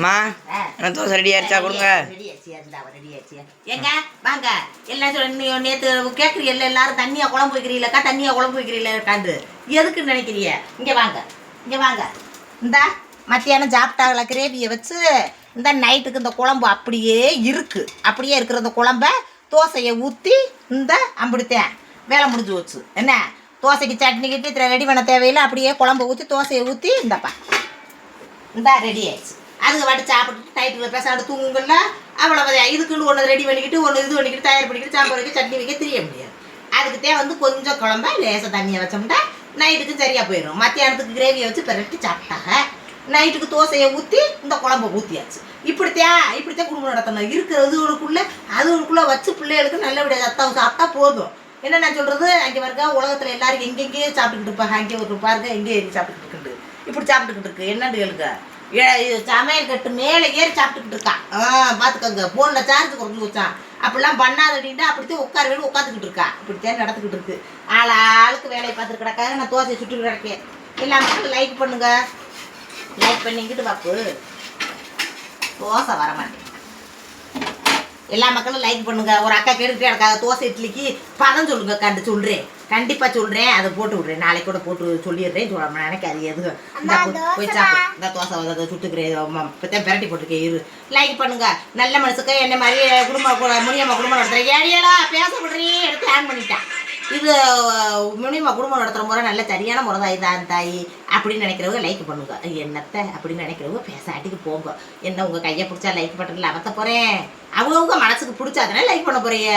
மா தோசை ரெடி ஆயிடுச்சா கொடுங்க. ரெடி ஆயிடுச்சியா? இருந்தா ரெடி ஆயிடுச்சியா? ஏங்க வாங்க எல்லாம் சொல்லி நேற்று கேட்குறீங்க எல்லாரும் தண்ணியா குழம்பு வைக்கிறீங்களக்கா, தண்ணியா குழம்பு வைக்கிறீங்களாக்காண்டு எதுக்குன்னு நினைக்கிறீங்க? இங்கே வாங்க, இங்கே வாங்க. இந்தா மத்தியானம் சாப்பிட்டாங்களா கிரேவியை வச்சு, இந்த நைட்டுக்கு இந்த குழம்பு அப்படியே இருக்குது. அப்படியே இருக்கிற இந்த குழம்ப தோசையை ஊற்றி இந்த அம்பிடுத்தேன் வேலை முடிஞ்சு வச்சு. என்ன தோசைக்கு சட்னி கிட்டி ரெடி பண்ண தேவையில்லை. அப்படியே குழம்பு ஊற்றி தோசையை ஊற்றி இந்தப்பா இந்தா ரெடி ஆயிடுச்சு. அதுக்கு வாட்டி சாப்பிட்டுட்டு நைட்டு பேசாடு தூங்குங்கள்ல. அவ்வளோ இதுக்குன்னு ஒன்று ரெடி பண்ணிக்கிட்டு ஒன்று இது பண்ணிக்கிட்டு தயார் பண்ணிக்கிட்டு சாம்பார் வைக்க சட்னி வைக்க தெரிய முடியாது. அதுக்குத்தே வந்து கொஞ்சம் குழம்ப லேசாக தண்ணியை வச்சோம்னா நைட்டுக்கு சரியாக போயிடும். மத்தியானத்துக்கு கிரேவியை வச்சு பெரட்டி சாப்பிட்டாங்க. நைட்டுக்கு தோசையை ஊற்றி இந்த குழம்பை ஊற்றியாச்சு. இப்படித்தான் குடும்பம் நடத்தணும். இருக்கிறதுக்குள்ளே அதுக்குள்ளே வச்சு பிள்ளைகளுக்கு நல்லபடியாக சத்தம் சாப்பிட்டா போதும். என்ன நான் சொல்கிறது, அங்கே பாருங்க உலகத்தில் எல்லாரும் எங்கெங்கேயே சாப்பிட்டுக்கிட்டு இருப்பாங்க. அங்கே ஒரு பாருங்க எங்கே ஏறி சாப்பிட்டுக்கிட்டு இருக்குது. இப்படி சாப்பிட்டுக்கிட்டு இருக்கு என்னன்னு கேளுங்க. சமையல் கட்டு மேலே ஏறி சாப்பிட்டுக்கிட்டு இருக்கான். பார்த்துக்கோங்க, ஃபோனில் சார்ஜ் குறைஞ்சி வச்சான். அப்படிலாம் பண்ணாத அப்படின்ட்டு அப்படித்தான் உட்கார வேணும் உட்காந்துக்கிட்டு இருக்கான். இப்படித்தான் நடந்துக்கிட்டு இருக்கு. ஆளுக்கு வேலையை பார்த்துட்டு கிடக்காக நான் தோசையை சுட்டு கிடக்கேன். எல்லா மக்களும் லைக் பண்ணுங்க, லைக் பண்ணிக்கிட்டு பாப்பு தோசை வர மாட்டேன். எல்லா மக்களும் லைக் பண்ணுங்க. ஒரு அக்கா கேட்டுக்கிட்டே கிடக்காத தோசை இட்லிக்கு பதம் சொல்லுங்க. சொல்கிறேன், கண்டிப்பாக சொல்கிறேன். அதை போட்டு விட்றேன், நாளைக்கு கூட போட்டு சொல்லிடுறேன். நினைக்காது எதுவும் இந்த போய் சாப்பிடு. இந்த தோசை அதை சுட்டுக்கிறேன். இப்போத்தான் பெரட்டி போட்டுருக்கேன். இரு லைக் பண்ணுங்க. நல்ல மனசுக்கு என்ன மாதிரி முனியம்மா குடும்பம் நடத்துகிறேன். ஏழியலா பேச விடுறேன் எடுத்து ஆன் பண்ணிட்டேன். இது முனியம்மா குடும்பம் நடத்துகிற முறை நல்ல சரியான முறை தான் இதான் தாய் அப்படின்னு நினைக்கிறவங்க லைக் பண்ணுங்க. என்னத்தை அப்படின்னு நினைக்கிறவங்க பேசாட்டிக்கு போங்க. என்ன உங்கள் கையை பிடிச்சா லைக் பண்ணுறதுல அவத்த போகிறேன். அவங்கவுங்க மனசுக்கு பிடிச்சாதானே லைக் பண்ண போறீங்க.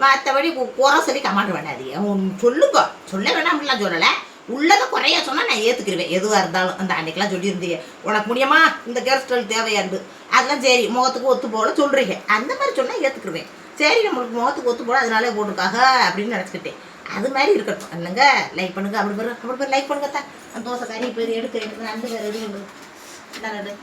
மற்றபடி குறை சொல்லி கமாண்ட் வேண்டாதீங்க. சொல்லுங்க, சொல்ல வேணாம் அப்படிலாம் சொல்லலை. உள்ளதை குறையா சொன்னால் நான் ஏற்றுக்கிடுவேன். எதுவாக இருந்தாலும் அந்த அன்னைக்கெல்லாம் சொல்லியிருந்தீங்க உனக்கு முடியுமா இந்த கேர் ஸ்டைல் தேவையாண்டு, அதெல்லாம் சரி முகத்துக்கு ஒத்து போல சொல்கிறீங்க. அந்த மாதிரி சொன்னால் ஏற்றுக்கிடுவேன். சரி நம்மளுக்கு முகத்துக்கு ஒத்து போல அதனாலே போட்டிருக்காங்க அப்படின்னு நினச்சிக்கிட்டேன். அது மாதிரி இருக்கட்டும். என்னங்க லைக் பண்ணுங்க. அப்படி பேர் லைக் பண்ணுங்க தான். அந்த தோசை கறி பேர் எடுத்து நண்டு ரெடி பண்ணுங்க.